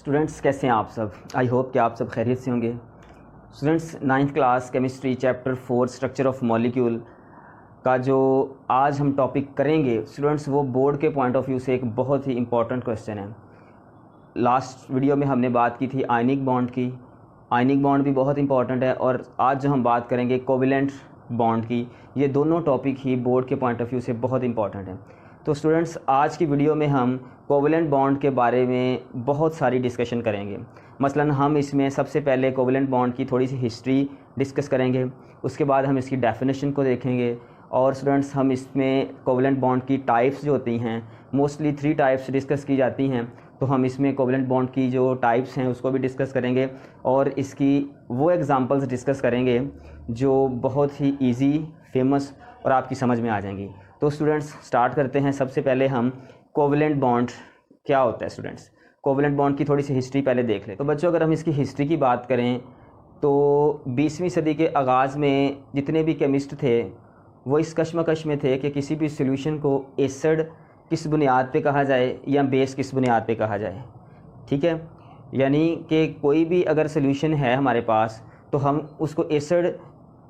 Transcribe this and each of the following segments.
Students कैसे हैं आप सब। आई होप कि आप सब खैरियत से होंगे। Students 9th class chemistry chapter 4 structure of molecule का जो आज हम टॉपिक करेंगे स्टूडेंट्स, वो बोर्ड के पॉइंट ऑफ व्यू से एक बहुत ही इम्पॉर्टेंट क्वेश्चन है। लास्ट वीडियो में हमने बात की थी आयनिक बॉन्ड की। आयनिक बॉन्ड भी बहुत इंपॉर्टेंट है और आज जो हम बात करेंगे कोवेलेंट बॉन्ड की, ये दोनों टॉपिक ही बोर्ड के पॉइंट ऑफ व्यू से बहुत इंपॉर्टेंट है। तो स्टूडेंट्स आज की वीडियो में हम कोवेलेंट बॉन्ड के बारे में बहुत सारी डिस्कशन करेंगे। मसलन हम इसमें सबसे पहले कोवेलेंट बॉन्ड की थोड़ी सी हिस्ट्री डिस्कस करेंगे, उसके बाद हम इसकी डेफिनेशन को देखेंगे और स्टूडेंट्स हम इसमें कोवेलेंट बॉन्ड की टाइप्स जो होती हैं, मोस्टली 3 टाइप्स डिस्कस की जाती हैं, तो हम इसमें कोवेलेंट बॉन्ड की जो टाइप्स हैं उसको भी डिस्कस करेंगे और इसकी वो एग्जांपल्स डिस्कस करेंगे जो बहुत ही इजी, फेमस और आपकी समझ में आ जाएंगी। तो स्टूडेंट्स स्टार्ट करते हैं। सबसे पहले हम कोवेलेंट बॉन्ड क्या होता है स्टूडेंट्स, कोवेलेंट बॉन्ड की थोड़ी सी हिस्ट्री पहले देख लें। तो बच्चों अगर हम इसकी हिस्ट्री की बात करें तो 20वीं सदी के आगाज़ में जितने भी केमिस्ट थे वो इस कश्मकश में थे कि किसी भी सॉल्यूशन को एसिड किस बुनियाद पे कहा जाए या बेस किस बुनियाद पे कहा जाए। ठीक है, यानी कि कोई भी अगर सॉल्यूशन है हमारे पास तो हम उसको एसिड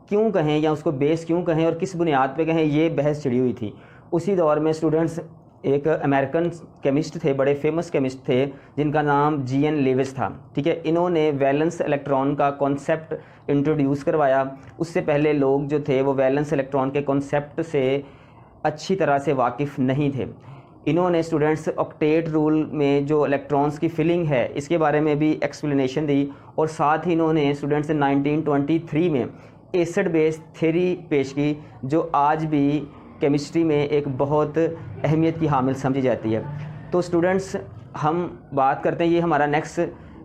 क्यों कहें या उसको बेस क्यों कहें और किस बुनियाद पे कहें, ये बहस छिड़ी हुई थी। उसी दौर में स्टूडेंट्स एक अमेरिकन केमिस्ट थे, बड़े फेमस केमिस्ट थे जिनका नाम जीएन लेविस था। ठीक है, इन्होंने वैलेंस इलेक्ट्रॉन का कॉन्सेप्ट इंट्रोड्यूस करवाया। उससे पहले लोग जो थे वो वैलेंस इलेक्ट्रॉन के कॉन्सेप्ट से अच्छी तरह से वाकिफ़ नहीं थे। इन्होंने स्टूडेंट्स ऑक्टेट रूल में जो इलेक्ट्रॉन्स की फिलिंग है इसके बारे में भी एक्सप्लेनेशन दी और साथ ही इन्होंने स्टूडेंट्स 1923 में एसिड बेस थ्योरी पेश की जो आज भी केमिस्ट्री में एक बहुत अहमियत की हामिल समझी जाती है। तो स्टूडेंट्स हम बात करते हैं, ये हमारा नेक्स्ट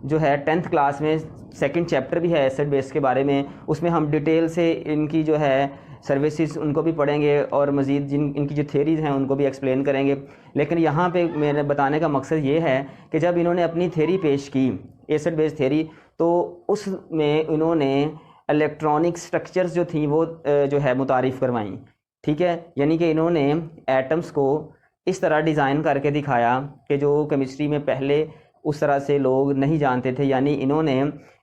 जो है 10th क्लास में सेकंड चैप्टर भी है एसिड बेस के बारे में। उसमें हम डिटेल से इनकी जो है सर्विसेज उनको भी पढ़ेंगे और मज़ीद जिन इनकी जो थेरीज़ हैं उनको भी एक्सप्लेन करेंगे। लेकिन यहाँ पे मैंने बताने का मकसद ये है कि जब इन्होंने अपनी थेरी पेश की एसिड बेस थेरी, तो उसमें इन्होंने इलेक्ट्रॉनिक स्ट्रक्चर्स जो थी वो जो है मुतारिफ़ करवाई। ठीक है, यानी कि इन्होंने एटम्स को इस तरह डिज़ाइन करके दिखाया कि जो केमिस्ट्री में पहले उस तरह से लोग नहीं जानते थे। यानी इन्होंने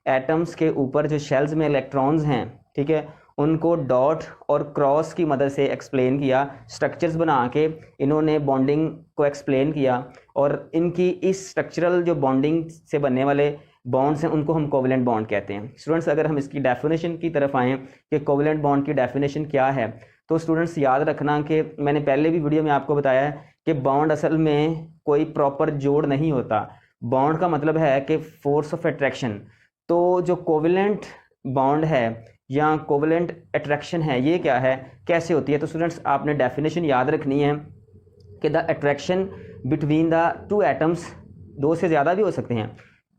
एटम्स के ऊपर जो शेल्स में इलेक्ट्रॉन्स हैं, ठीक है, उनको डॉट और क्रॉस की मदद से एक्सप्लेन किया, स्ट्रक्चर्स बना के इन्होंने बॉन्डिंग को एक्सप्लेन किया और इनकी इस स्ट्रक्चरल जो बॉन्डिंग से बनने वाले बॉन्ड्स हैं उनको हम कोवेलेंट बॉन्ड कहते हैं। स्टूडेंट्स अगर हम इसकी डेफिनेशन की तरफ आएँ कि कोवेलेंट बॉन्ड की डेफिनेशन क्या है, तो स्टूडेंट्स याद रखना कि मैंने पहले भी वीडियो में आपको बताया है कि बॉन्ड असल में कोई प्रॉपर जोड़ नहीं होता। बॉन्ड का मतलब है कि फोर्स ऑफ अट्रैक्शन। तो जो कोवेलेंट बॉन्ड है या कोवेलेंट अट्रैक्शन है, ये क्या है, कैसे होती है, तो स्टूडेंट्स आपने डेफिनेशन याद रखनी है कि the attraction between the 2 atoms, 2 से ज़्यादा भी हो सकते हैं,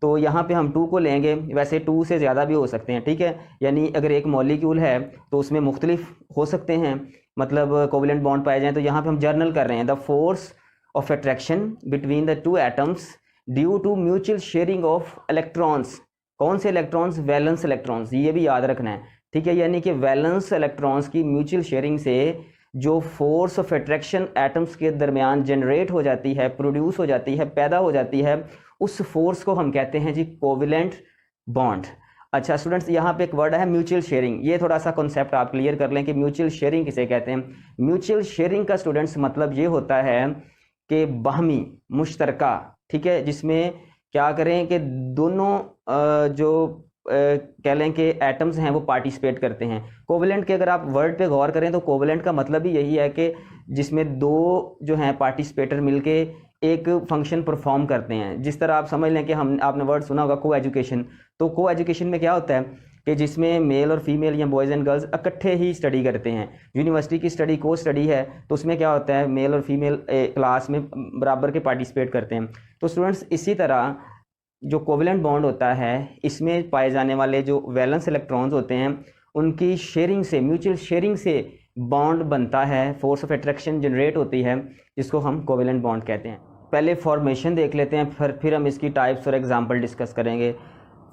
तो यहाँ पे हम 2 को लेंगे, वैसे 2 से ज़्यादा भी हो सकते हैं। ठीक है, यानी अगर एक मॉलिक्यूल है तो उसमें मुख्तलिफ हो सकते हैं, मतलब कोवेलेंट बॉन्ड पाए जाएँ। तो यहाँ पे हम जर्नल कर रहे हैं the force of attraction between the 2 atoms due to mutual sharing of electrons. कौन से इलेक्ट्रॉन्स? वैलेंस इलेक्ट्रॉन्स, ये भी याद रखना है। ठीक है, यानी कि वैलेंस इलेक्ट्रॉन्स की म्यूचुअल शेयरिंग से जो फोर्स ऑफ अट्रैक्शन एटम्स के दरमियान जनरेट हो जाती है, प्रोड्यूस हो जाती है, पैदा हो जाती है, उस फोर्स को हम कहते हैं जी कोवेलेंट बॉन्ड। अच्छा स्टूडेंट्स, यहाँ पे एक वर्ड है म्यूचुअल शेयरिंग, ये थोड़ा सा कॉन्सेप्ट आप क्लियर कर लें कि म्यूचुअल शेयरिंग किसे कहते हैं। म्यूचुअल शेयरिंग का स्टूडेंट्स मतलब ये होता है कि बाहमी, मुश्तरका, ठीक है, जिसमें क्या करें कि दोनों जो कह लें कि एटम्स हैं वो पार्टिसिपेट करते हैं। कोवेलेंट के अगर आप वर्ड पे गौर करें तो कोवेलेंट का मतलब ही यही है कि जिसमें 2 जो हैं पार्टिसिपेटर मिलके एक फंक्शन परफॉर्म करते हैं। जिस तरह आप समझ लें कि आपने वर्ड सुना होगा को एजुकेशन, तो को एजुकेशन में क्या होता है कि जिसमें मेल और फीमेल या बॉयज़ एंड गर्ल्स इकट्ठे ही स्टडी करते हैं। यूनिवर्सिटी की स्टडी को स्टडी है तो उसमें क्या होता है, मेल और फीमेल क्लास में बराबर के पार्टिसिपेट करते हैं। तो स्टूडेंट्स इसी तरह जो कोवेलेंट बॉन्ड होता है इसमें पाए जाने वाले जो वैलेंस इलेक्ट्रॉन्स होते हैं उनकी शेयरिंग से, म्यूचुअल शेयरिंग से बॉन्ड बनता है, फोर्स ऑफ अट्रैक्शन जनरेट होती है, जिसको हम कोवेलेंट बॉन्ड कहते हैं। पहले फॉर्मेशन देख लेते हैं, फिर हम इसकी टाइप्स और एग्जांपल डिस्कस करेंगे।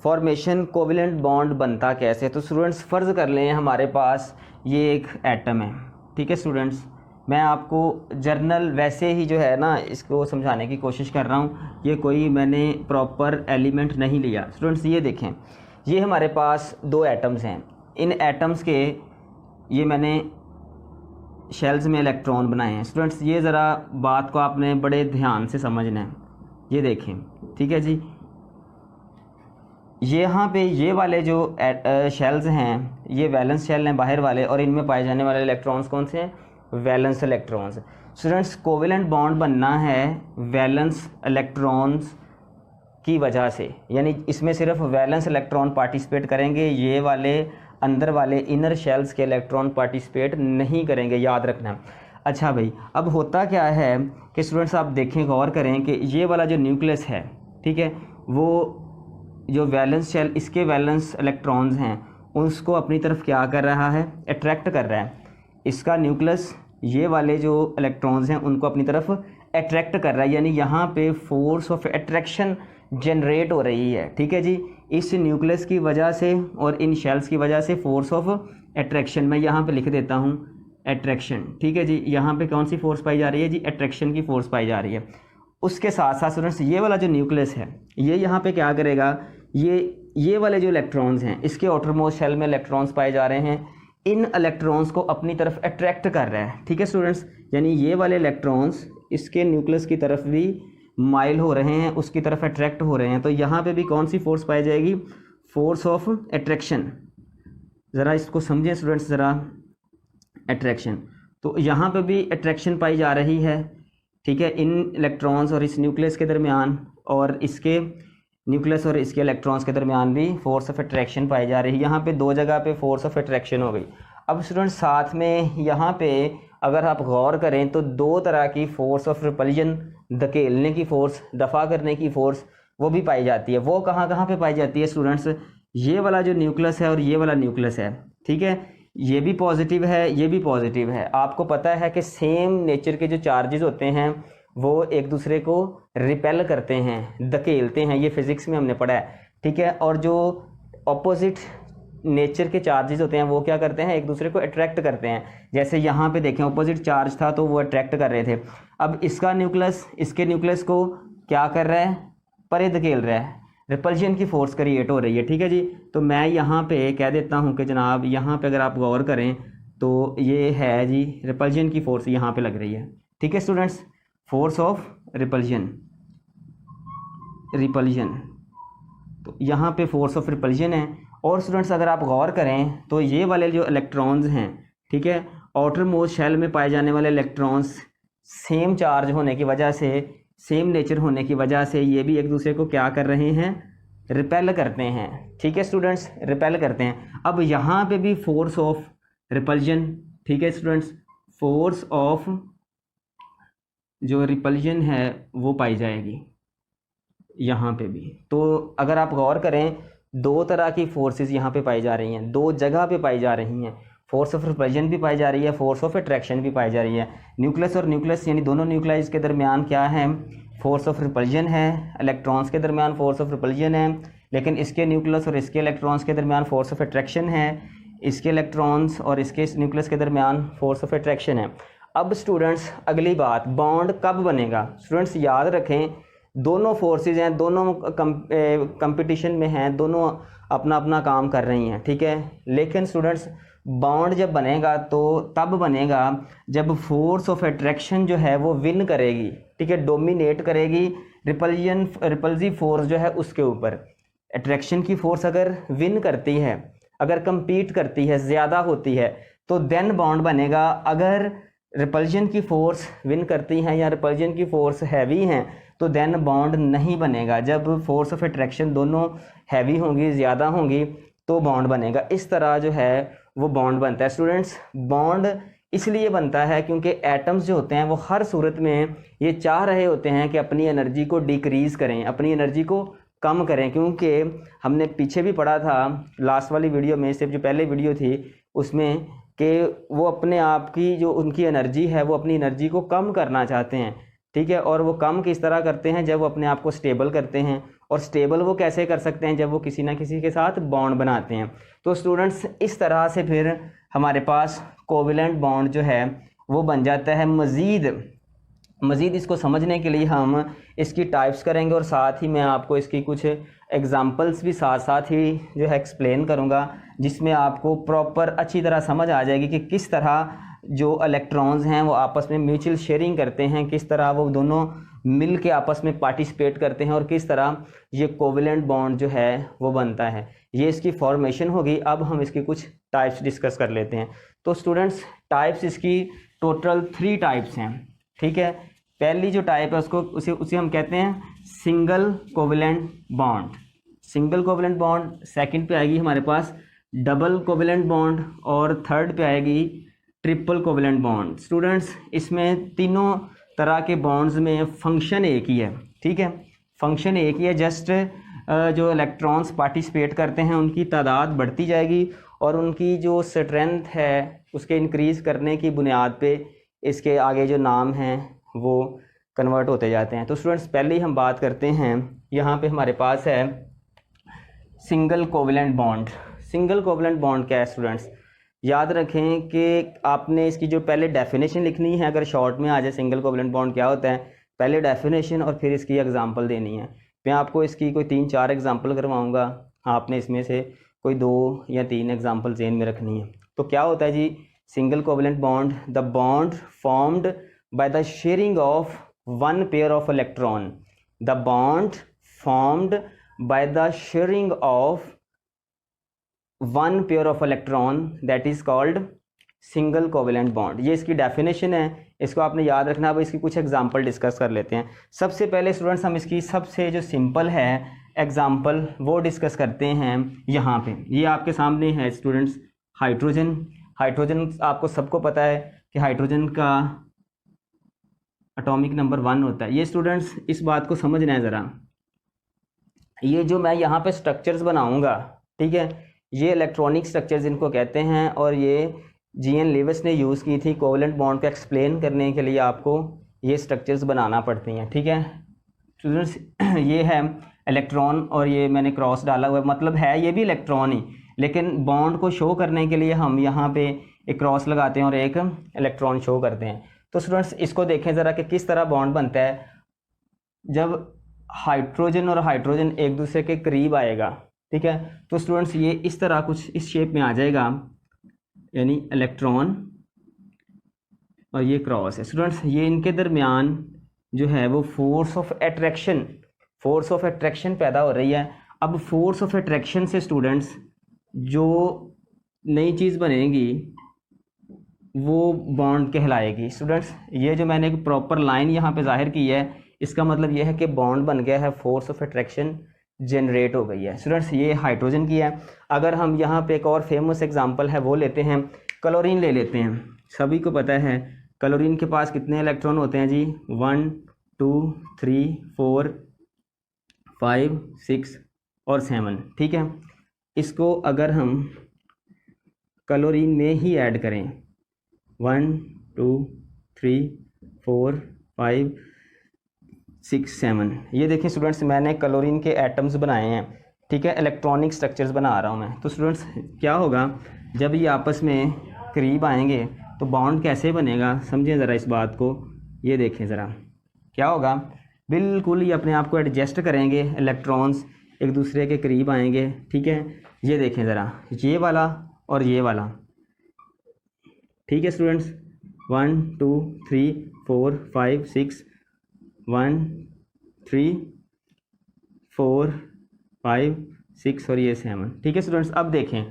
फॉर्मेशन कोवेलेंट बॉन्ड बनता कैसे, तो स्टूडेंट्स फ़र्ज़ कर लें हमारे पास ये एक एटम है। ठीक है स्टूडेंट्स, मैं आपको जर्नल वैसे ही जो है ना इसको समझाने की कोशिश कर रहा हूँ, ये कोई मैंने प्रॉपर एलिमेंट नहीं लिया। स्टूडेंट्स ये देखें, ये हमारे पास दो एटम्स हैं, इन एटम्स के ये मैंने शेल्स में इलेक्ट्रॉन बनाए हैं। स्टूडेंट्स ये ज़रा बात को आपने बड़े ध्यान से समझना है, ये देखें, ठीक है जी। यहाँ पे ये वाले जो शेल्स हैं ये वैलेंस शेल हैं बाहर वाले, और इनमें पाए जाने वाले इलेक्ट्रॉन्स कौन से हैं? Valence electrons. Students covalent bond बनना है वैलेंस इलेक्ट्रॉन्स की वजह से, यानी इसमें सिर्फ वैलेंस इलेक्ट्रॉन पार्टिसिपेट करेंगे, ये वाले अंदर वाले इनर शेल्स के इलेक्ट्रॉन पार्टिसिपेट नहीं करेंगे, याद रखना। अच्छा भाई, अब होता क्या है कि स्टूडेंट्स आप देखें, गौर करें कि ये वाला जो न्यूक्लियस है, ठीक है, वो जो वैलेंस शेल इसके वैलेंस इलेक्ट्रॉन्स हैं उसको अपनी तरफ क्या कर रहा है? अट्रैक्ट कर रहा है। इसका न्यूक्लियस ये वाले जो इलेक्ट्रॉन्स हैं उनको अपनी तरफ अट्रैक्ट कर रहा है, यानी यहाँ पे फोर्स ऑफ अट्रैक्शन जनरेट हो रही है, ठीक है जी, इस न्यूक्लियस की वजह से और इन शेल्स की वजह से फोर्स ऑफ अट्रैक्शन। मैं यहाँ पे लिख देता हूँ अट्रैक्शन, ठीक है जी। यहाँ पे कौन सी फोर्स पाई जा रही है जी? अट्रैक्शन की फोर्स पाई जा रही है। उसके साथ साथ स्टूडेंट्स ये वाला जो न्यूक्लियस है ये यहाँ पे क्या करेगा? ये वाले जो इलेक्ट्रॉन्स हैं इसके आउटर मोस्ट शेल में इलेक्ट्रॉन्स पाए जा रहे हैं, इन इलेक्ट्रॉन्स को अपनी तरफ अट्रैक्ट कर रहा है, ठीक है स्टूडेंट्स, यानी ये वाले इलेक्ट्रॉन्स इसके न्यूक्लियस की तरफ भी माइल हो रहे हैं, उसकी तरफ अट्रैक्ट हो रहे हैं। तो यहाँ पे भी कौन सी फोर्स पाई जाएगी? Force of attraction. ज़रा इसको समझें स्टूडेंट्स, ज़रा अट्रैक्शन, तो यहाँ पे भी अट्रैक्शन पाई जा रही है, ठीक है, इन इलेक्ट्रॉन्स और इस न्यूक्लियस के दरमियान, और इसके न्यूक्लियस और इसके इलेक्ट्रॉन्स के दरमियान भी फोर्स ऑफ अट्रैक्शन पाई जा रही है। यहाँ पे दो जगह पे फोर्स ऑफ अट्रैक्शन हो गई। अब स्टूडेंट्स साथ में यहाँ पे अगर आप गौर करें तो दो तरह की फोर्स ऑफ रिपल्जन, धकेलने की फोर्स, दफ़ा करने की फोर्स, वो भी पाई जाती है। वो कहाँ कहाँ पे पाई जाती है स्टूडेंट्स? ये वाला जो न्यूक्लियस है और ये वाला न्यूक्लियस है, ठीक है, ये भी पॉजिटिव है, ये भी पॉजिटिव है। आपको पता है कि सेम नेचर के जो चार्जेस होते हैं वो एक दूसरे को रिपेल करते हैं, धकेलते हैं, ये फिज़िक्स में हमने पढ़ा है, ठीक है। और जो ऑपोजिट नेचर के चार्जेस होते हैं वो क्या करते हैं? एक दूसरे को अट्रैक्ट करते हैं। जैसे यहाँ पे देखें ऑपोजिट चार्ज था तो वो अट्रैक्ट कर रहे थे। अब इसका न्यूक्लियस इसके न्यूक्लियस को क्या कर रहा है? परे धकेल रहा है, रिपल्जन की फोर्स क्रिएट हो रही है, ठीक है जी। तो मैं यहाँ पे कह देता हूँ कि जनाब यहाँ पे अगर आप गौर करें तो ये है जी रिपल्जन की फोर्स यहाँ पे लग रही है, ठीक है स्टूडेंट्स, फोर्स ऑफ रिपल्जन, तो यहाँ पे फोर्स ऑफ रिपल्जन है। और स्टूडेंट्स अगर आप गौर करें तो ये वाले जो इलेक्ट्रॉन्स हैं, ठीक है, आउटर मोस्ट शेल में पाए जाने वाले इलेक्ट्रॉन्स सेम चार्ज होने की वजह से, सेम नेचर होने की वजह से ये भी एक दूसरे को क्या कर रहे हैं? रिपेल करते हैं, ठीक है स्टूडेंट्स, रिपेल करते हैं। अब यहाँ पे भी फोर्स ऑफ रिपल्जन, ठीक है स्टूडेंट्स, फोर्स ऑफ जो रिपल्जन है वो पाई जाएगी यहाँ पे भी। तो अगर आप गौर करें दो तरह की फोर्सेस यहाँ पे पाई जा रही हैं, दो जगह पे पाई जा रही हैं, फोर्स ऑफ रिपल्जन भी पाई जा रही है, फोर्स ऑफ अट्रैक्शन भी पाई जा रही है। न्यूक्लियस और न्यूक्लियस यानी दोनों न्यूक्लियस के दरमियान क्या है? फोर्स ऑफ रिपल्जन है, इलेक्ट्रॉन्स के दरमियान फोर्स ऑफ रिपल्जन है, लेकिन इसके न्यूक्लियस और इसके इलेक्ट्रॉन्स के दरमियान फोर्स ऑफ अट्रैक्शन है, इसके इलेक्ट्रॉन्स और इसके न्यूक्लियस के दरमियान फोर्स ऑफ अट्रैक्शन है। अब स्टूडेंट्स अगली बात, बॉन्ड कब बनेगा? स्टूडेंट्स याद रखें दोनों फोर्सेस हैं, दोनों कंपटीशन में हैं, दोनों अपना अपना काम कर रही हैं, ठीक है। लेकिन स्टूडेंट्स बॉन्ड जब बनेगा तो तब बनेगा जब फोर्स ऑफ अट्रैक्शन जो है वो विन करेगी, ठीक है, डोमिनेट करेगी रिपल्सिव फोर्स जो है उसके ऊपर। अट्रैक्शन की फोर्स अगर विन करती है, अगर कंपीट करती है, ज़्यादा होती है, तो देन बॉन्ड बनेगा। अगर रिपल्जन की फोर्स विन करती हैं या रिपल्जन की फोर्स हैवी हैं तो देन बॉन्ड नहीं बनेगा। जब फोर्स ऑफ अट्रैक्शन दोनों हैवी होंगी, ज़्यादा होंगी, तो बॉन्ड बनेगा। इस तरह जो है वो बॉन्ड बनता है। स्टूडेंट्स बॉन्ड इसलिए बनता है क्योंकि एटम्स जो होते हैं वो हर सूरत में ये चाह रहे होते हैं कि अपनी एनर्जी को डिक्रीज़ करें, अपनी एनर्जी को कम करें, क्योंकि हमने पीछे भी पढ़ा था लास्ट वाली वीडियो में, सिर्फ जो पहले वीडियो थी उसमें, कि वो अपने आप की जो उनकी एनर्जी है वो अपनी एनर्जी को कम करना चाहते हैं, ठीक है। और वो कम किस तरह करते हैं? जब वो अपने आप को स्टेबल करते हैं। और स्टेबल वो कैसे कर सकते हैं? जब वो किसी ना किसी के साथ बॉन्ड बनाते हैं। तो स्टूडेंट्स इस तरह से फिर हमारे पास कोवेलेंट बॉन्ड जो है वो बन जाता है। मज़ीद इसको समझने के लिए हम इसकी टाइप्स करेंगे और साथ ही मैं आपको इसकी कुछ एग्जांपल्स भी साथ साथ ही जो है एक्सप्लेन करूँगा, जिसमें आपको प्रॉपर अच्छी तरह समझ आ जाएगी कि किस तरह जो इलेक्ट्रॉन्स हैं वो आपस में म्यूचुअल शेयरिंग करते हैं, किस तरह वो दोनों मिल के आपस में पार्टिसिपेट करते हैं और किस तरह ये कोवेलेंट बॉन्ड जो है वो बनता है। ये इसकी फॉर्मेशन होगी। अब हम इसकी कुछ टाइप्स डिस्कस कर लेते हैं। तो स्टूडेंट्स, टाइप्स इसकी टोटल 3 टाइप्स हैं, ठीक है। पहली जो टाइप है उसको उसे हम कहते हैं single covalent bond. Single covalent bond. Second पे आएगी हमारे पास डबल कोवेलेंट बॉन्ड और थर्ड पे आएगी ट्रिपल कोवेलेंट बॉन्ड। स्टूडेंट्स, इसमें तीनों तरह के बॉन्ड्स में फंक्शन एक ही है, ठीक है। फंक्शन एक ही है, जस्ट जो इलेक्ट्रॉन्स पार्टिसिपेट करते हैं उनकी तादाद बढ़ती जाएगी और उनकी जो स्ट्रेंथ है उसके इंक्रीज़ करने की बुनियाद पे इसके आगे जो नाम हैं वो कन्वर्ट होते जाते हैं। तो स्टूडेंट्स, पहले ही हम बात करते हैं, यहाँ पे हमारे पास है single covalent bond. Single covalent bond क्या है स्टूडेंट्स? याद रखें कि आपने इसकी जो पहले डेफिनेशन लिखनी है, अगर शॉर्ट में आ जाए सिंगल कोवेलेंट बॉन्ड क्या होता है, पहले डेफिनेशन और फिर इसकी एग्जांपल देनी है। मैं आपको इसकी कोई 3-4 एग्जांपल करवाऊंगा, आपने इसमें से कोई 2 या 3 एग्जांपल ज़हन में रखनी है। तो क्या होता है जी single covalent bond? The bond formed by the sharing of one pair of electron. The bond formed by the sharing of one pair of electron that is called single covalent bond. ये इसकी definition है, इसको आपने याद रखना। अब इसकी कुछ एग्जांपल डिस्कस कर लेते हैं। सबसे पहले स्टूडेंट्स, हम इसकी सबसे जो सिंपल है एग्जांपल वो डिस्कस करते हैं। यहाँ पे ये आपके सामने है स्टूडेंट्स, हाइड्रोजन। हाइड्रोजन आपको सबको पता है कि हाइड्रोजन का एटॉमिक नंबर 1 होता है। ये स्टूडेंट्स इस बात को समझना है ज़रा, ये जो मैं यहाँ पे स्ट्रक्चर्स बनाऊँगा, ठीक है, ये इलेक्ट्रॉनिक स्ट्रक्चर्स इनको कहते हैं और ये जी.एन. लीविस ने यूज़ की थी कोवेलेंट बॉन्ड को एक्सप्लेन करने के लिए। आपको ये स्ट्रक्चर्स बनाना पड़ती हैं, ठीक है स्टूडेंट्स। ये है इलेक्ट्रॉन और ये मैंने क्रॉस डाला हुआ है, मतलब है ये भी इलेक्ट्रॉन ही, लेकिन बॉन्ड को शो करने के लिए हम यहाँ पे एक क्रॉस लगाते हैं और एक इलेक्ट्रॉन शो करते हैं। तो स्टूडेंट्स, इसको देखें ज़रा कि किस तरह बॉन्ड बनता है जब हाइड्रोजन और हाइड्रोजन एक दूसरे के करीब आएगा, ठीक है। तो स्टूडेंट्स, ये इस तरह कुछ इस शेप में आ जाएगा, यानी इलेक्ट्रॉन और ये क्रॉस है। स्टूडेंट्स, ये इनके दरमियान जो है वो फोर्स ऑफ अट्रैक्शन पैदा हो रही है। अब फोर्स ऑफ अट्रैक्शन से स्टूडेंट्स जो नई चीज़ बनेगी वो बॉन्ड कहलाएगी। स्टूडेंट्स, ये जो मैंने एक प्रॉपर लाइन यहाँ पे जाहिर की है, इसका मतलब ये है कि बॉन्ड बन गया है, फोर्स ऑफ अट्रैक्शन जनरेट हो गई है। स्टूडेंट्स, ये हाइड्रोजन की है। अगर हम यहाँ पे एक और फेमस एग्जांपल है वो लेते हैं, क्लोरीन ले लेते हैं। सभी को पता है क्लोरीन के पास कितने इलेक्ट्रॉन होते हैं जी? 1 2 3 4 5 6 और 7, ठीक है। इसको अगर हम क्लोरीन में ही ऐड करें 1 2 3 4 5 6 7, ये देखिए स्टूडेंट्स, मैंने क्लोरीन के एटम्स बनाए हैं, ठीक है, इलेक्ट्रॉनिक स्ट्रक्चर्स बना रहा हूँ मैं। तो स्टूडेंट्स, क्या होगा जब ये आपस में करीब आएंगे तो बॉन्ड कैसे बनेगा, समझें ज़रा इस बात को। ये देखें ज़रा क्या होगा, बिल्कुल ही अपने आप को एडजस्ट करेंगे, इलेक्ट्रॉन्स एक दूसरे के करीब आएंगे, ठीक है। ये देखें ज़रा, ये वाला और ये वाला, ठीक है स्टूडेंट्स, 1 2 3 4 5 6 1 3 4 5 6 और ये 7, ठीक है स्टूडेंट्स। अब देखें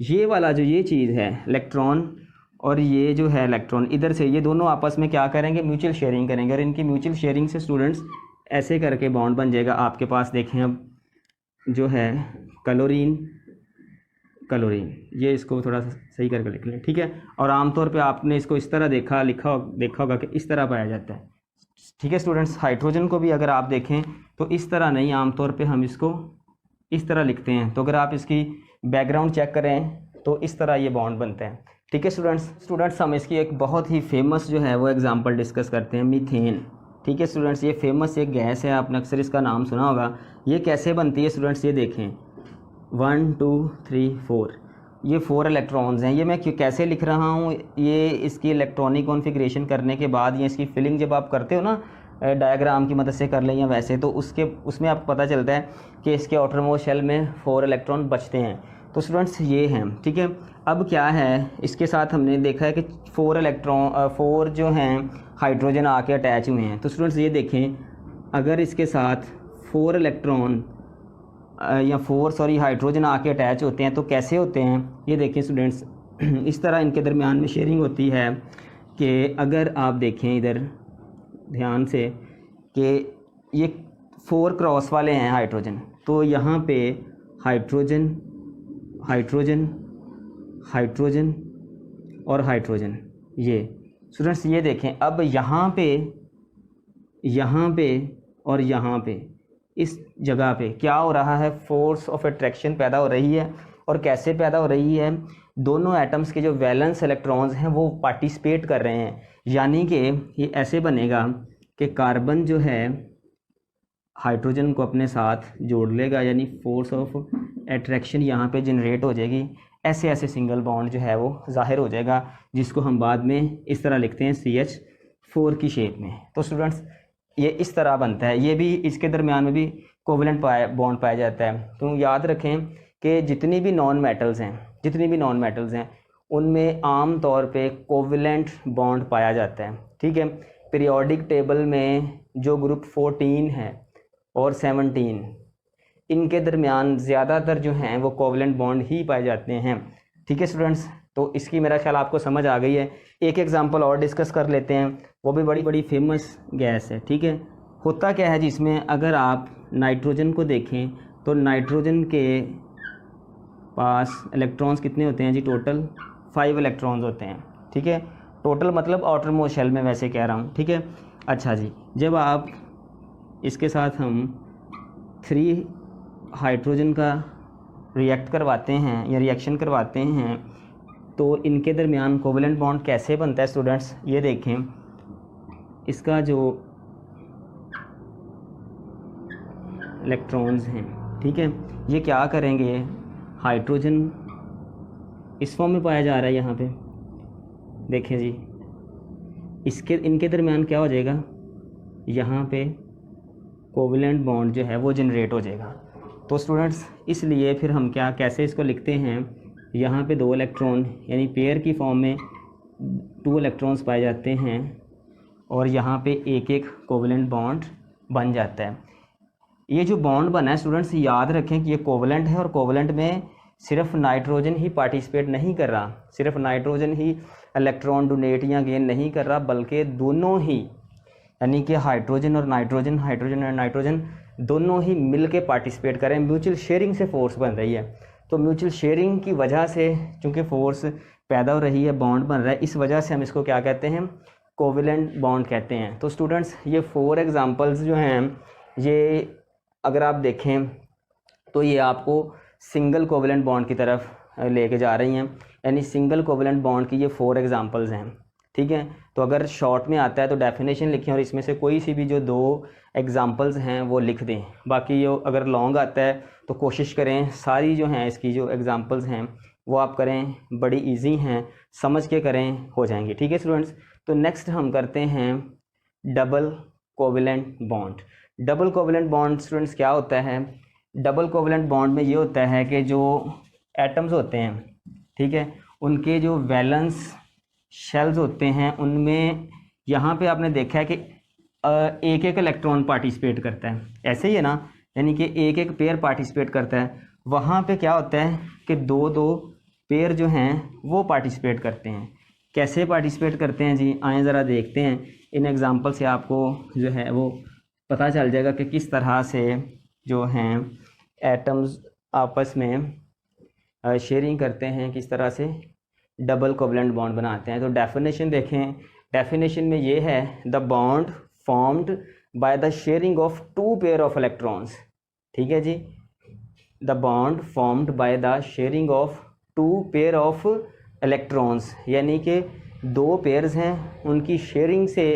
ये वाला जो ये चीज़ है इलेक्ट्रॉन और ये जो है इलेक्ट्रॉन, इधर से ये दोनों आपस में क्या करेंगे, म्यूचुअल शेयरिंग करेंगे और इनकी म्यूचुअल शेयरिंग से स्टूडेंट्स ऐसे करके बॉन्ड बन जाएगा। आपके पास देखें अब जो है क्लोरीन, ये इसको थोड़ा सा सही करके लिख लें, ठीक है। और आमतौर पे आपने इसको इस तरह देखा होगा कि इस तरह पाया जाता है, ठीक है स्टूडेंट्स। हाइड्रोजन को भी अगर आप देखें तो इस तरह नहीं, आमतौर पे हम इसको इस तरह लिखते हैं। तो अगर आप इसकी बैकग्राउंड चेक करें तो इस तरह ये बॉन्ड बनते हैं, ठीक है स्टूडेंट्स। हम इसकी एक बहुत ही फेमस जो है वो एग्जांपल डिस्कस करते हैं, मीथेन, ठीक है स्टूडेंट्स। ये फेमस एक गैस है, आपने अक्सर इसका नाम सुना होगा। ये कैसे बनती है स्टूडेंट्स, ये देखें 1 2 3 4, ये 4 इलेक्ट्रॉन्स हैं। ये मैं कैसे लिख रहा हूँ, ये इसकी इलेक्ट्रॉनिक कॉन्फ़िगरेशन करने के बाद या इसकी फिलिंग जब आप करते हो ना डायग्राम की मदद से कर लें या वैसे, तो उसमें आपको पता चलता है कि इसके आउटर मोस्ट शेल में 4 इलेक्ट्रॉन बचते हैं। तो स्टूडेंट्स ये हैं, ठीक है। अब क्या है, इसके साथ हमने देखा है कि 4 जो हैं हाइड्रोजन आके अटैच हुए हैं। तो स्टूडेंट्स ये देखें, अगर इसके साथ 4 इलेक्ट्रॉन या 4 हाइड्रोजन आके अटैच होते हैं तो कैसे होते हैं, ये देखें स्टूडेंट्स। इस तरह इनके दरमियान में शेयरिंग होती है कि अगर आप देखें इधर ध्यान से कि ये 4 क्रॉस वाले हैं हाइड्रोजन, तो यहाँ पे हाइड्रोजन हाइड्रोजन हाइड्रोजन और हाइड्रोजन, ये स्टूडेंट्स ये देखें। अब यहाँ पे और यहाँ पे इस जगह पे क्या हो रहा है, फोर्स ऑफ अट्रैक्शन पैदा हो रही है। और कैसे पैदा हो रही है, दोनों एटम्स के जो वैलेंस इलेक्ट्रॉन्स हैं वो पार्टिसिपेट कर रहे हैं। यानी कि ये ऐसे बनेगा कि कार्बन जो है हाइड्रोजन को अपने साथ जोड़ लेगा, यानी फोर्स ऑफ अट्रैक्शन यहाँ पे जनरेट हो जाएगी। ऐसे ऐसे सिंगल बॉन्ड जो है वो ज़ाहिर हो जाएगा, जिसको हम बाद में इस तरह लिखते हैं CH4 की शेप में। तो स्टूडेंट्स ये इस तरह बनता है। ये भी इसके दरमियान में भी कोवलेंट बॉन्ड पाया जाता है। तो याद रखें कि जितनी भी नॉन मेटल्स हैं उनमें आम तौर पे कोवलेंट बॉन्ड पाया जाता है, ठीक है। पीरियोडिक टेबल में जो ग्रुप 14 है और 17, इनके दरमियान ज़्यादातर जो हैं वो कोवलेंट बॉन्ड ही पाए जाते हैं, ठीक है स्टूडेंट्स। तो इसकी मेरा ख्याल आपको समझ आ गई है। एक एग्जांपल और डिस्कस कर लेते हैं, वो भी बड़ी फेमस गैस है, ठीक है। होता क्या है जिसमें, अगर आप नाइट्रोजन को देखें तो नाइट्रोजन के पास इलेक्ट्रॉन्स कितने होते हैं जी, टोटल 5 इलेक्ट्रॉन्स होते हैं, ठीक है। टोटल मतलब आउटर मोस्ट शेल में वैसे कह रहा हूँ, ठीक है। अच्छा जी, जब आप इसके साथ हम 3 हाइड्रोजन का रिएक्ट करवाते हैं या रिएक्शन करवाते हैं तो इनके दरमियान कोवलेंट बॉन्ड कैसे बनता है स्टूडेंट्स, ये देखें। इसका जो इलेक्ट्रॉन्स हैं, ठीक है, ये क्या करेंगे, हाइड्रोजन इस फॉर्म में पाया जा रहा है यहाँ पे, देखें जी। इनके दरमियान क्या हो जाएगा, यहाँ पे कोवलेंट बॉन्ड जो है वो जनरेट हो जाएगा। तो स्टूडेंट्स इसलिए फिर हम कैसे इसको लिखते हैं, यहाँ पे 2 इलेक्ट्रॉन यानी पेयर की फॉर्म में 2 इलेक्ट्रॉन्स पाए जाते हैं और यहाँ पे एक कोवलेंट बॉन्ड बन जाता है। ये जो बॉन्ड बना है स्टूडेंट्स, याद रखें कि ये कोवलेंट है और कोवलेंट में सिर्फ नाइट्रोजन ही पार्टिसिपेट नहीं कर रहा, सिर्फ नाइट्रोजन ही इलेक्ट्रॉन डोनेट या गेन नहीं कर रहा, बल्कि दोनों ही यानी कि हाइड्रोजन और नाइट्रोजन दोनों ही मिल के पार्टिसिपेट करें। म्यूचुअल शेयरिंग से फोर्स बन रही है। तो म्यूचुअल शेयरिंग की वजह से चूँकि फोर्स पैदा हो रही है, बॉन्ड बन रहा है, इस वजह से हम इसको क्या कहते हैं, कोवलेंट बॉन्ड कहते हैं। तो स्टूडेंट्स ये 4 एग्जांपल्स जो हैं, ये अगर आप देखें तो ये आपको सिंगल कोवलेंट बॉन्ड की तरफ लेके जा रही हैं, यानी सिंगल कोवलेंट बॉन्ड की ये 4 एग्जांपल्स हैं, ठीक है। तो अगर शॉर्ट में आता है तो डेफिनेशन लिखें और इसमें से कोई सी भी जो 2 एग्जांपल्स हैं वो लिख दें। बाकी जो अगर लॉन्ग आता है तो कोशिश करें सारी जो हैं इसकी जो एग्जांपल्स हैं वो आप करें, बड़ी इजी हैं, समझ के करें, हो जाएंगी, ठीक है स्टूडेंट्स। तो नेक्स्ट हम करते हैं double covalent bond. Double covalent bond students क्या होता है, डबल कोवलेंट बॉन्ड में ये होता है कि जो एटम्स होते हैं, ठीक है, उनके जो वैलेंस शेल्स होते हैं उनमें यहाँ पे आपने देखा है कि एक इलेक्ट्रॉन पार्टिसिपेट करता है, ऐसे ही है ना, यानी कि एक पेयर पार्टिसिपेट करता है। वहाँ पे क्या होता है कि 2 पेयर जो हैं वो पार्टिसिपेट करते हैं। कैसे पार्टिसिपेट करते हैं जी, आएँ ज़रा देखते हैं। इन एग्जांपल से आपको जो है वो पता चल जाएगा कि किस तरह से जो हैं एटम्स आपस में शेयरिंग करते हैं, किस तरह से डबल कोवलेंट बॉन्ड बनाते हैं। तो डेफिनेशन देखें, डेफिनेशन में ये है, the bond formed by the sharing of 2 pair of electrons, ठीक है जी। The bond formed by the sharing of 2 pair of electrons, यानी कि 2 पेयर्स हैं उनकी शेयरिंग से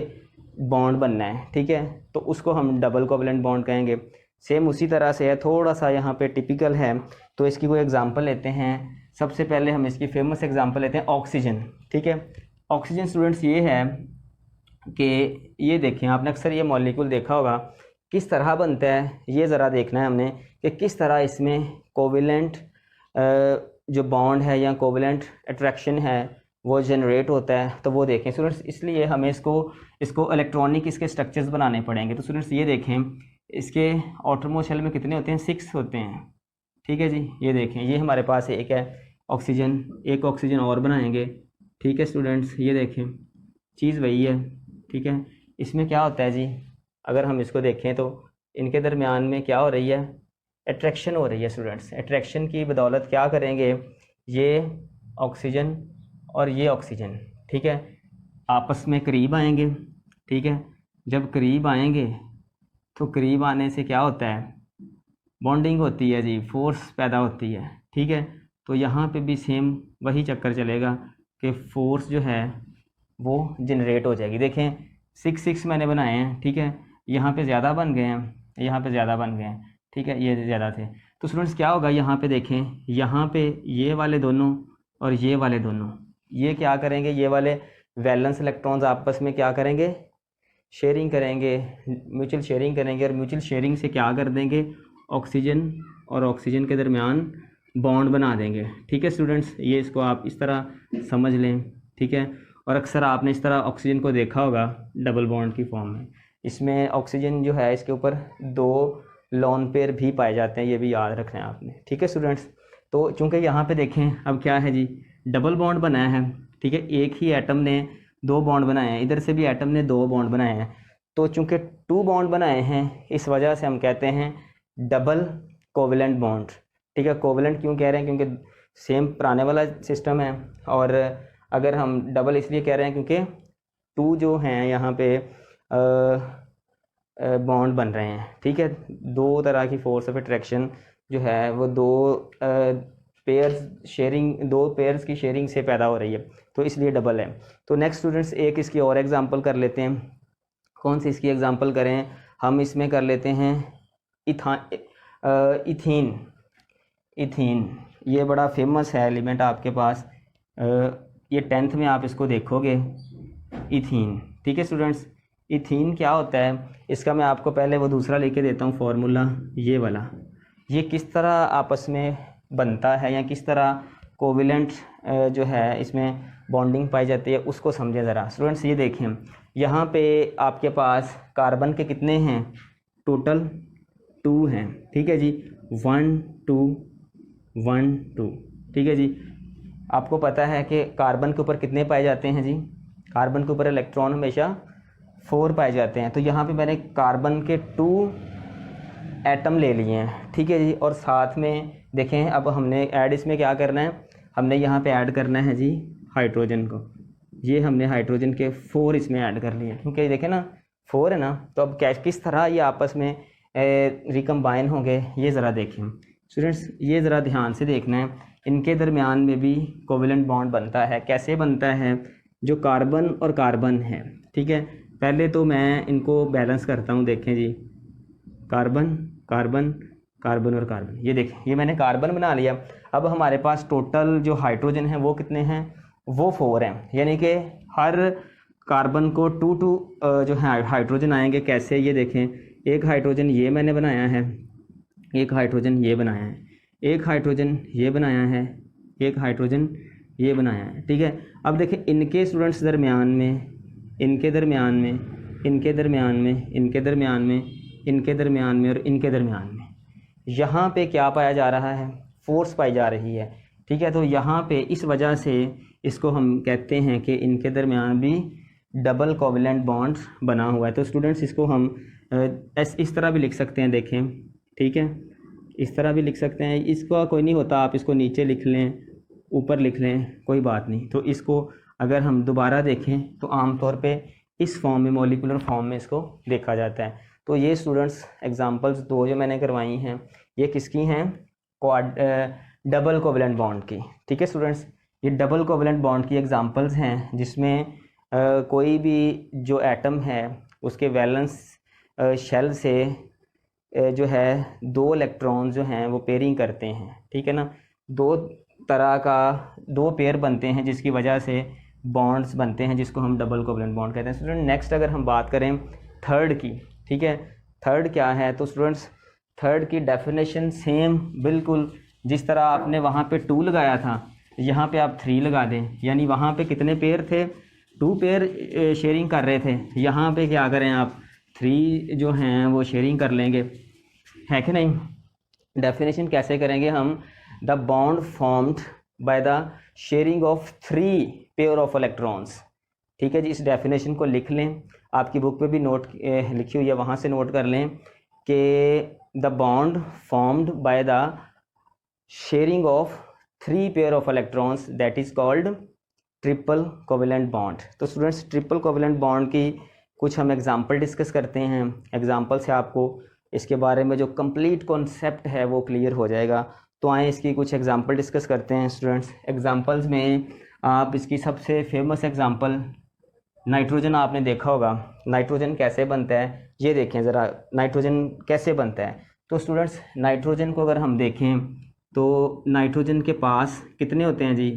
बॉन्ड बनना है, ठीक है। तो उसको हम डबल कोवलेंट बॉन्ड कहेंगे। सेम उसी तरह से है, थोड़ा सा यहाँ पे टिपिकल है, तो इसकी कोई एग्जांपल लेते हैं। सबसे पहले हम इसकी फेमस एग्जांपल लेते हैं ऑक्सीजन। ठीक है, ऑक्सीजन स्टूडेंट्स ये है कि ये देखें, आपने अक्सर ये मॉलिक्यूल देखा होगा, किस तरह बनता है ये ज़रा देखना है हमने कि किस तरह इसमें कोवेलेंट जो बॉन्ड है या कोवेलेंट अट्रैक्शन है वो जनरेट होता है। तो वो देखें स्टूडेंट्स, इसलिए हमें इसको इलेक्ट्रॉनिक इसके स्ट्रक्चर्स बनाने पड़ेंगे। तो स्टूडेंट्स ये देखें, इसके आउटरमोस्ट शेल में कितने होते हैं, 6 होते हैं। ठीक है जी, ये देखें, ये हमारे पास एक है ऑक्सीजन, एक ऑक्सीजन और बनाएंगे। ठीक है स्टूडेंट्स, ये देखें चीज़ वही है। ठीक है, इसमें क्या होता है जी, अगर हम इसको देखें तो इनके दरमियान में क्या हो रही है, अट्रैक्शन हो रही है स्टूडेंट्स। अट्रैक्शन की बदौलत क्या करेंगे, ये ऑक्सीजन और ये ऑक्सीजन, ठीक है, आपस में करीब आएंगे। ठीक है, जब करीब आएंगे तो करीब आने से क्या होता है, बॉन्डिंग होती है जी, फोर्स पैदा होती है। ठीक है, तो यहाँ पे भी सेम वही चक्कर चलेगा कि फोर्स जो है वो जनरेट हो जाएगी। देखें 6 मैंने बनाए हैं। ठीक है, यहाँ पे ज़्यादा बन गए हैं, यहाँ पे ज़्यादा बन गए हैं। ठीक है, ये ज़्यादा थे। तो स्टूडेंट्स क्या होगा, यहाँ पे देखें, यहाँ पे ये वाले दोनों और ये वाले दोनों ये क्या करेंगे, ये वाले वैलेंस इलेक्ट्रॉन्स आपस में क्या करेंगे, शेयरिंग करेंगे, म्यूचुअल शेयरिंग करेंगे। और म्यूचुअल शेयरिंग से क्या कर देंगे, ऑक्सीजन और ऑक्सीजन के दरमियान बॉन्ड बना देंगे। ठीक है स्टूडेंट्स, ये इसको आप इस तरह समझ लें। ठीक है, और अक्सर आपने इस तरह ऑक्सीजन को देखा होगा डबल बॉन्ड की फॉर्म में। इसमें ऑक्सीजन जो है इसके ऊपर 2 लोन पेयर भी पाए जाते हैं, ये भी याद रखना है आपने। ठीक है स्टूडेंट्स, तो चूंकि यहाँ पे देखें अब क्या है जी, डबल बॉन्ड बनाया है। ठीक है, एक ही एटम ने 2 बॉन्ड बनाए हैं, इधर से भी एटम ने 2 बॉन्ड बनाए हैं। तो चूंकि 2 बॉन्ड बनाए हैं इस वजह से हम कहते हैं डबल कोवेलेंट बॉन्ड। ठीक है, कोवेलेंट क्यों कह रहे हैं, क्योंकि सेम पुराने वाला सिस्टम है। और अगर हम डबल इसलिए कह रहे हैं क्योंकि 2 जो हैं यहाँ पे बॉन्ड बन रहे हैं। ठीक है, 2 तरह की फोर्स ऑफ अट्रैक्शन जो है वो 2 पेयर्स की शेयरिंग से पैदा हो रही है, तो इसलिए डबल है। तो नेक्स्ट स्टूडेंट्स एक इसकी और एग्जांपल कर लेते हैं। कौन सी इसकी एग्जांपल करें, हम इसमें कर लेते हैं इथीन। ये बड़ा फेमस है एलिमेंट आपके पास, ये 10th में आप इसको देखोगे, इथीन। ठीक है स्टूडेंट्स, इथीन क्या होता है, इसका मैं आपको पहले वो दूसरा लेके देता हूँ फॉर्मूला, ये वाला। ये किस तरह आपस में बनता है या किस तरह कोवेलेंट जो है इसमें बॉन्डिंग पाई जाती है उसको समझें ज़रा। स्टूडेंट्स ये देखें, यहाँ पे आपके पास कार्बन के कितने हैं, टोटल 2 हैं। ठीक है जी, 1 2 1 2। ठीक है जी, आपको पता है कि कार्बन के ऊपर कितने पाए जाते हैं जी, कार्बन के ऊपर इलेक्ट्रॉन हमेशा 4 पाए जाते हैं। तो यहाँ पे मैंने कार्बन के 2 एटम ले लिए हैं। ठीक है जी, और साथ में देखें अब हमने ऐड इसमें क्या करना है, हमने यहाँ पे ऐड करना है जी हाइड्रोजन को। ये हमने हाइड्रोजन के 4 इसमें ऐड कर लिए, क्योंकि देखें ना 4 है ना, तो अब क्या किस तरह ये आपस में रिकम्बाइन होंगे ये ज़रा देखें। स्टूडेंट्स ये ज़रा ध्यान से देखना है, इनके दरमियान में भी कोवेलेंट बॉन्ड बनता है। कैसे बनता है, जो कार्बन और कार्बन है। ठीक है, पहले तो मैं इनको बैलेंस करता हूँ। देखें जी, कार्बन कार्बन कार्बन और कार्बन, ये देखें, ये मैंने कार्बन बना लिया। अब हमारे पास टोटल जो हाइड्रोजन है वो कितने हैं, वो 4 हैं। यानी कि हर कार्बन को 2 जो है हाइड्रोजन आएंगे। कैसे, ये देखें, एक हाइड्रोजन ये मैंने बनाया है, एक हाइड्रोजन ये बनाया है, एक हाइड्रोजन ये बनाया है, एक हाइड्रोजन ये बनाया है। ठीक है, अब देखें इनके स्टूडेंट्स दरमियान में, इनके दरमियान में, इनके दरमियान में, इनके दरमियान में, इनके दरमियान में और इनके दरमियान में यहाँ पे क्या पाया जा रहा है, फोर्स पाई जा रही है। ठीक है, तो यहाँ पे इस वजह से इसको हम कहते हैं कि इनके दरमियान भी डबल कोवेलेंट बॉन्ड बना हुआ है। तो स्टूडेंट्स इसको हम इस तरह भी लिख सकते हैं, देखें। ठीक है, इस तरह भी लिख सकते हैं, इसका कोई नहीं होता, आप इसको नीचे लिख लें, ऊपर लिख लें, कोई बात नहीं। तो इसको अगर हम दोबारा देखें तो आमतौर पे इस फॉर्म में, मॉलिक्यूलर फॉर्म में इसको देखा जाता है। तो ये स्टूडेंट्स एग्जांपल्स 2 जो मैंने करवाई हैं ये किसकी हैं, डबल कोवेलेंट बॉन्ड की। ठीक है स्टूडेंट्स, ये डबल कोवेलेंट बॉन्ड की एग्जांपल्स हैं जिसमें कोई भी जो एटम है उसके वैलेंस शेल से जो है 2 इलेक्ट्रॉन जो हैं वो पेयरिंग करते हैं। ठीक है ना, 2 तरह का दो पेयर बनते हैं जिसकी वजह से बॉन्ड्स बनते हैं जिसको हम डबल कोवलेंट बॉन्ड कहते हैं। स्टूडेंट नेक्स्ट अगर हम बात करें थर्ड की, ठीक है, थर्ड क्या है, तो स्टूडेंट्स थर्ड की डेफिनेशन सेम बिल्कुल जिस तरह आपने वहाँ पे 2 लगाया था यहाँ पे आप 3 लगा दें, यानी वहाँ पे कितने पेयर थे, 2 पेयर शेयरिंग कर रहे थे, यहाँ पे क्या करें आप 3 जो हैं वो शेयरिंग कर लेंगे, है कि नहीं। डेफिनेशन कैसे करेंगे हम, the bond formed by the sharing of 3 pair of electrons, ठीक है जी। इस डेफिनेशन को लिख लें, आपकी बुक पे भी नोट लिखी हुई है, वहाँ से नोट कर लें कि the bond formed by the sharing of 3 pair of electrons that is called triple covalent bond. तो स्टूडेंट्स ट्रिपल कोवेलेंट बॉन्ड की कुछ हम एग्जांपल डिस्कस करते हैं, एग्जांपल से आपको इसके बारे में जो कंप्लीट कॉन्सेप्ट है वो क्लियर हो जाएगा। तो आए इसकी कुछ एग्जांपल डिस्कस करते हैं स्टूडेंट्स। एग्जांपल्स में आप इसकी सबसे फेमस एग्जांपल नाइट्रोजन आपने देखा होगा, नाइट्रोजन कैसे बनता है ये देखें ज़रा, नाइट्रोजन कैसे बनता है। तो स्टूडेंट्स नाइट्रोजन को अगर हम देखें तो नाइट्रोजन के पास कितने होते हैं जी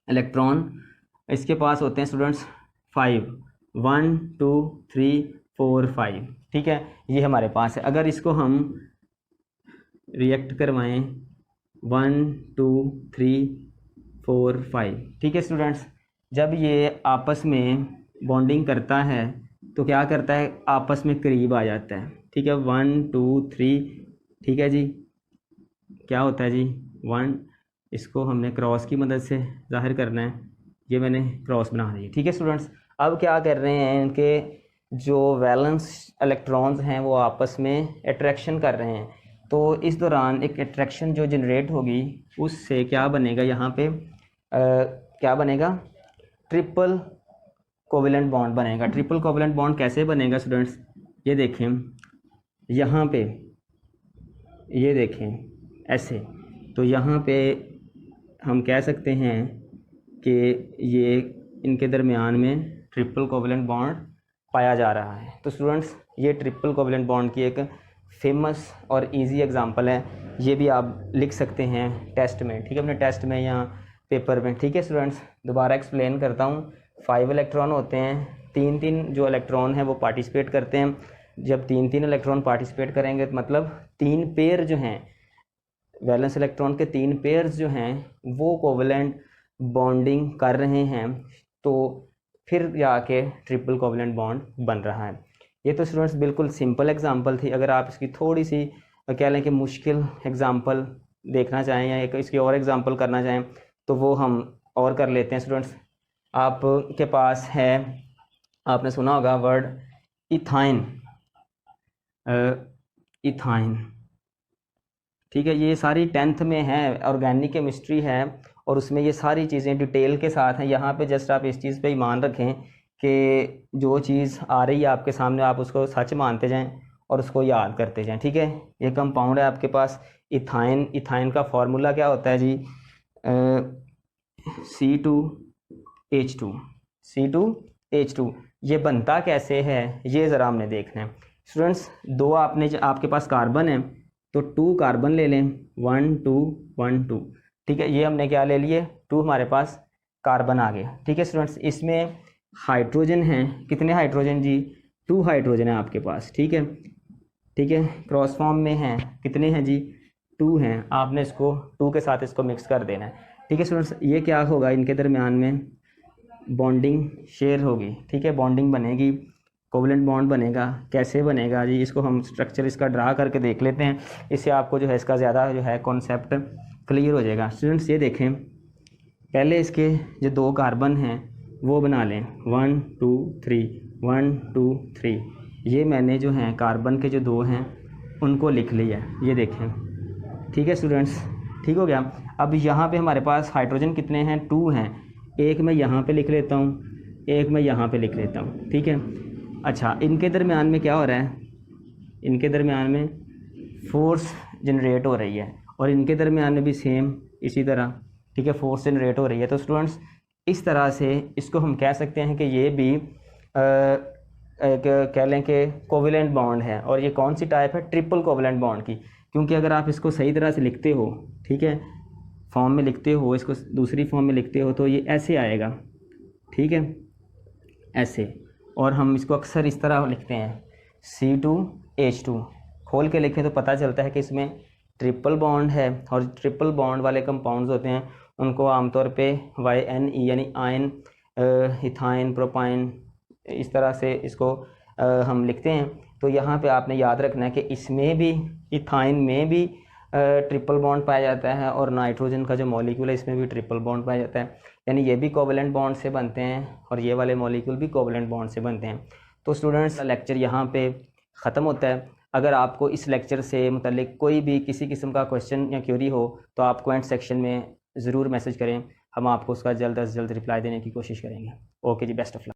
इलेक्ट्रॉन, इसके पास होते हैं स्टूडेंट्स 5, 1 2 3 4 5, ठीक है, ये हमारे पास है। अगर इसको हम रिएक्ट करवाएं 1 2 3 4 5, ठीक है स्टूडेंट्स, जब ये आपस में बॉन्डिंग करता है तो क्या करता है, आपस में करीब आ जाता है, ठीक है, 1 2 3, ठीक है जी, क्या होता है जी 1, इसको हमने क्रॉस की मदद से जाहिर करना है, ये मैंने क्रॉस बना दी, ठीक है स्टूडेंट्स। अब क्या कर रहे हैं, इनके जो वैलेंस इलेक्ट्रॉन्स हैं वो आपस में अट्रैक्शन कर रहे हैं, तो इस दौरान एक अट्रैक्शन जो जनरेट होगी उससे क्या बनेगा, यहाँ पे क्या बनेगा, ट्रिपल कोवेलेंट बॉन्ड बनेगा। ट्रिपल कोवेलेंट बॉन्ड कैसे बनेगा स्टूडेंट्स, ये देखें यहाँ पे, ये देखें ऐसे, तो यहाँ पे हम कह सकते हैं कि ये इनके दरमियान में ट्रिपल कोवेलेंट बॉन्ड पाया जा रहा है। तो स्टूडेंट्स ये ट्रिपल कोवेलेंट बॉन्ड की एक फेमस और इजी एग्जांपल है, ये भी आप लिख सकते हैं टेस्ट में, ठीक है, अपने टेस्ट में या पेपर में, ठीक है स्टूडेंट्स। दोबारा एक्सप्लेन करता हूँ, 5 इलेक्ट्रॉन होते हैं, 3 जो इलेक्ट्रॉन हैं वो पार्टिसिपेट करते हैं। जब 3 इलेक्ट्रॉन पार्टिसिपेट करेंगे तो मतलब 3 पेयर जो हैं वैलेंस इलेक्ट्रॉन के 3 पेयर्स जो हैं वो कोवेलेंट बॉन्डिंग कर रहे हैं, तो फिर जाके ट्रिपल कोवेलेंट बॉन्ड बन रहा है। ये तो स्टूडेंट्स बिल्कुल सिंपल एग्जांपल थी। अगर आप इसकी थोड़ी सी कह लें कि मुश्किल एग्जांपल देखना चाहें या इसकी और एग्जांपल करना चाहें तो वो हम और कर लेते हैं स्टूडेंट्स। आपके पास है, आपने सुना होगा वर्ड इथाइन, इथाइन, ठीक है, ये सारी 10th में है, ऑर्गेनिक केमिस्ट्री है और उसमें ये सारी चीज़ें डिटेल के साथ हैं। यहाँ पे जस्ट आप इस चीज़ पे ईमान रखें कि जो चीज़ आ रही है आपके सामने आप उसको सच मानते जाएं और उसको याद करते जाएं, ठीक है। ये कंपाउंड है आपके पास इथाइन, इथाइन का फार्मूला क्या होता है जी, C2H2, C2H2। ये बनता कैसे है ये ज़रा हमने देखना है स्टूडेंट्स। दो आपके पास कार्बन है तो 2 कार्बन ले लें, 1 2 1 2, ठीक है, ये हमने क्या ले लिए, 2 हमारे पास कार्बन आ गए, ठीक है स्टूडेंट्स। इसमें हाइड्रोजन हैं, कितने हाइड्रोजन जी, 2 हाइड्रोजन है आपके पास, ठीक है, ठीक है, क्रॉस फॉर्म में हैं, कितने हैं जी, 2 हैं। आपने इसको 2 के साथ इसको मिक्स कर देना है, ठीक है स्टूडेंट्स। ये क्या होगा, इनके दरमियान में बॉन्डिंग शेयर होगी, ठीक है, बॉन्डिंग बनेगी, कोवेलेंट बॉन्ड बनेगा। कैसे बनेगा जी, इसको हम स्ट्रक्चर इसका ड्रा करके देख लेते हैं, इससे आपको जो है इसका ज़्यादा जो है कॉन्सेप्ट क्लियर हो जाएगा। स्टूडेंट्स ये देखें, पहले इसके जो 2 कार्बन हैं वो बना लें, 1 2 3 1 2 3, ये मैंने जो हैं कार्बन के जो 2 हैं उनको लिख लिया, ये देखें, ठीक है स्टूडेंट्स, ठीक हो गया। अब यहाँ पे हमारे पास हाइड्रोजन कितने हैं, 2 हैं, एक मैं यहाँ पे लिख लेता हूँ, एक मैं यहाँ पे लिख लेता हूँ, ठीक है। अच्छा, इनके दरमियान में क्या हो रहा है, इनके दरमियान में फोर्स जनरेट हो रही है और इनके दरमियान में भी सेम इसी तरह, ठीक है, फोर्स जनरेट हो रही है। तो स्टूडेंट्स इस तरह से इसको हम कह सकते हैं कि ये भी कह लें कि कोवेलेंट बॉन्ड है। और ये कौन सी टाइप है, ट्रिपल कोवेलेंट बॉन्ड की, क्योंकि अगर आप इसको सही तरह से लिखते हो, ठीक है, फॉर्म में लिखते हो, इसको दूसरी फॉर्म में लिखते हो तो ये ऐसे आएगा, ठीक है, ऐसे। और हम इसको अक्सर इस तरह लिखते हैं C2H2। खोल के लिखें तो पता चलता है कि इसमें ट्रिपल बॉन्ड है, और ट्रिपल बॉन्ड वाले कंपाउंड्स होते हैं उनको आमतौर पे YNE यानी आयन, इथाइन, प्रोपाइन, इस तरह से इसको हम लिखते हैं। तो यहाँ पे आपने याद रखना है कि इसमें भी, इथाइन में भी ट्रिपल बॉन्ड पाया जाता है, और नाइट्रोजन का जो मॉलिक्यूल है इसमें भी ट्रिपल बॉन्ड पाया जाता है, यानी ये भी कोवलेंट बॉन्ड से बनते हैं और ये वाले मॉलिक्यूल भी कोवलेंट बॉन्ड से बनते हैं। तो स्टूडेंट्स, लेक्चर यहाँ पे ख़त्म होता है। अगर आपको इस लेक्चर से मुतल्लिक कोई भी किसी किस्म का क्वेश्चन या क्यूरी हो तो आप कमेंट सेक्शन में ज़रूर मैसेज करें, हम आपको उसका जल्द अज जल्द रिप्लाई देने की कोशिश करेंगे। Okay ji, best of luck.